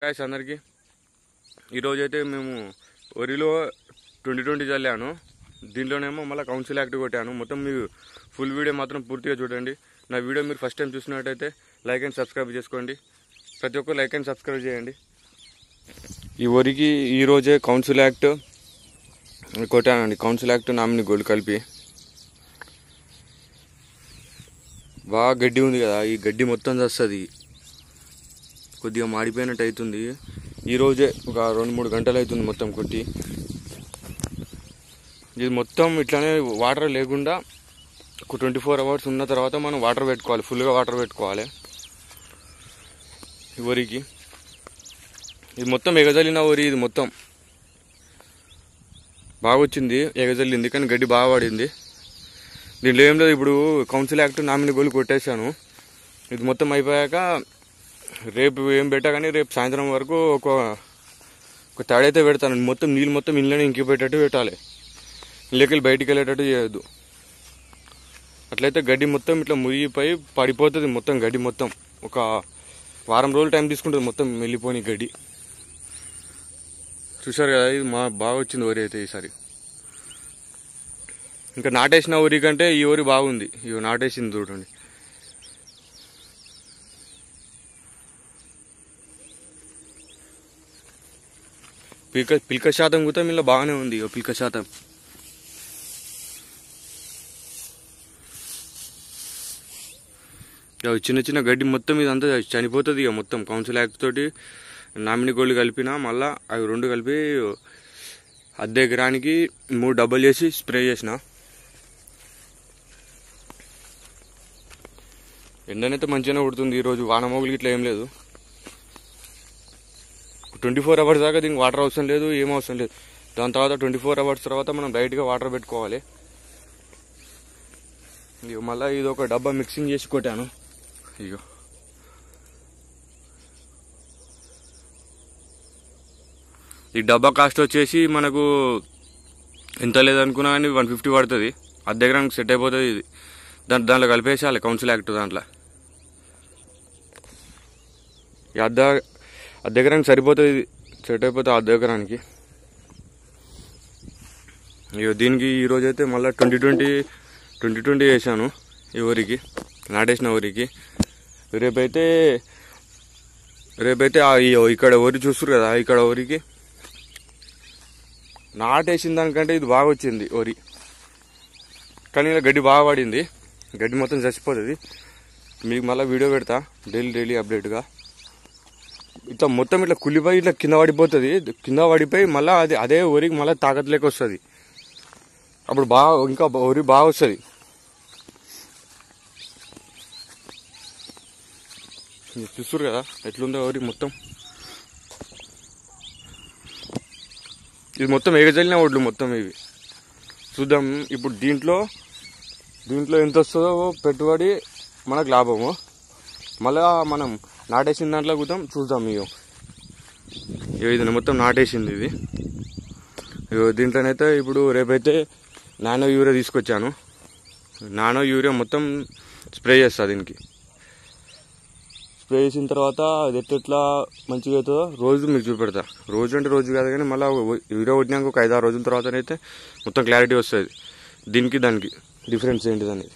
Guys అందరికీ ఈరోజైతే మేము వరిలో 2020 చల్లాను. దీంట్లోనేమో మళ్ళీ కౌన్సిల్ యాక్ట్ కొట్టాను. మొత్తం మీరు ఫుల్ వీడియో మాత్రం పూర్తిగా చూడండి. నా వీడియో మీరు ఫస్ట్ టైం చూసినట్టయితే లైక్ అండ్ సబ్స్క్రైబ్ చేసుకోండి. ప్రతి ఒక్కరు లైక్ అండ్ సబ్స్క్రైబ్ చేయండి. ఈ వరికి ఈరోజే కౌన్సిల్ యాక్ట్ కొట్టానండి. కౌన్సిల్ యాక్ట్ నామినీ గోల్డ్ కలిపి బాగా గడ్డి ఉంది కదా, ఈ గడ్డి మొత్తం వస్తుంది. కొద్దిగా మాడిపోయినట్టు అవుతుంది. ఈరోజే ఒక 2-3 గంటలు అవుతుంది మొత్తం కొట్టి. ఇది మొత్తం ఇట్లానే వాటర్ లేకుండా ఒక 24 అవర్స్ ఉన్న తర్వాత మనం వాటర్ పెట్టుకోవాలి, ఫుల్గా వాటర్ పెట్టుకోవాలి ఈ వరికి. ఇది మొత్తం ఎగజల్లిన వరి, ఇది మొత్తం బాగా వచ్చింది, ఎగజల్లింది, కానీ గడ్డి బాగా పడింది. దీంట్లో ఏం లేదు, ఇప్పుడు కౌన్సిల్ యాక్ట్ నామినీ గోల్డ్ కొట్టేశాను. ఇది మొత్తం అయిపోయాక రేపు ఏం పెట్టా కానీ రేపు సాయంత్రం వరకు ఒక తడైతే పెడతాను. మొత్తం నీళ్ళు మొత్తం ఇళ్ళని ఇంకిపోయేటట్టు పెట్టాలి, ఇళ్ళకెళ్ళి బయటికి వెళ్ళేటట్టు చేయొద్దు. అట్లయితే గడ్డి మొత్తం ఇట్లా మురిగిపోయి పడిపోతుంది. మొత్తం గడ్డి మొత్తం ఒక వారం రోజులు టైం తీసుకుంటుంది మొత్తం వెళ్ళిపోని గడ్డి. చూసారు కదా, ఇది బాగా వచ్చింది వరి అయితే ఈసారి. ఇంకా నాటేసిన వరి కంటే ఈ వరి బాగుంది. ఇవి నాటేసింది చూడండి. పిల్క శాతం కూడా ఇలా బాగానే ఉంది. పిల్క శాతం చిన్న చిన్న గడ్డి మొత్తం ఇదంతా చనిపోతుంది. ఇక మొత్తం కౌన్సిల్ యాక్ట్ తోటి నామినీ గోల్డ్ కలిపిన మళ్ళీ అవి 2 కలిపి 1/2 ఎకరానికి 3 డబ్బాలు చేసి స్ప్రే చేసిన. ఎండనైతే మంచిగానే కొడుతుంది. ఈరోజు వానమోగులు ఇట్లా ఏం లేదు. 24 అవర్స్ దాకా దీనికి వాటర్ అవసరం లేదు, ఏం అవసరం లేదు. దాని తర్వాత 24 అవర్స్ తర్వాత మనం డైరెక్ట్గా వాటర్ పెట్టుకోవాలి. ఇక మళ్ళీ ఇది ఒక డబ్బా మిక్సింగ్ చేసి కొట్టాను. ఇగో ఈ డబ్బా కాస్ట్ వచ్చేసి మనకు ఎంత లేదనుకున్నా కానీ 150 పడుతుంది. 1/2 ఎకరానికి సెట్ అయిపోతుంది. ఇది దాంట్లో కలిపేసాలి కౌన్సిల్ యాక్ట్. దాంట్లో 1/2 ఎకరానికి సరిపోతుంది. ఇది సెట్ అయిపోతుంది 1/2 ఎకరానికి. ఇక దీనికి ఈరోజైతే మళ్ళీ 2020 వేసాను ఈ వరికి, నాటేసిన వరికి. రేపైతే ఇక్కడ వరి చూస్తారు కదా, ఇక్కడ వరికి నాటేసిన దానికంటే ఇది బాగా వచ్చింది వరి. కానీ ఇలా గడ్డి బాగా పడింది, గడ్డి మొత్తం చచ్చిపోతుంది. మీకు మళ్ళీ వీడియో పెడతా డైలీ అప్డేట్గా. ఇట్లా మొత్తం ఇట్లా కులిపోయి ఇట్లా కింద పడిపోతుంది. కింద పడిపోయి మళ్ళీ అదే వరికి మళ్ళీ తాకట్లేక వస్తుంది. అప్పుడు ఇంకా వరి బాగా వస్తుంది. చూస్తారు కదా ఎట్లుందో వరి మొత్తం. ఇది మొత్తం ఎగజల్లిన ఒడ్లు మొత్తం ఇవి. చూద్దాం ఇప్పుడు దీంట్లో ఎంత వస్తుందో పెట్టుబడి మనకు లాభము. మళ్ళా మనం నాటేసిన దాంట్లో కూడా చూద్దాం. ఇది మొత్తం నాటేసింది ఇది. దీంట్లోనైతే ఇప్పుడు రేపైతే నానో యూరియా తీసుకొచ్చాను. నానో యూరియా మొత్తం స్ప్రే చేస్తా. దీనికి స్ప్రే చేసిన తర్వాత అది ఎట్లా మంచిగా అవుతుందో రోజు మీకు చూపెడతా. రోజు అంటే రోజు కాదు కానీ మళ్ళీ యూరియా కొట్టినాక ఒక 5-6 రోజుల తర్వాతనైతే మొత్తం క్లారిటీ వస్తుంది దీనికి దానికి డిఫరెన్స్ ఏంటిదని.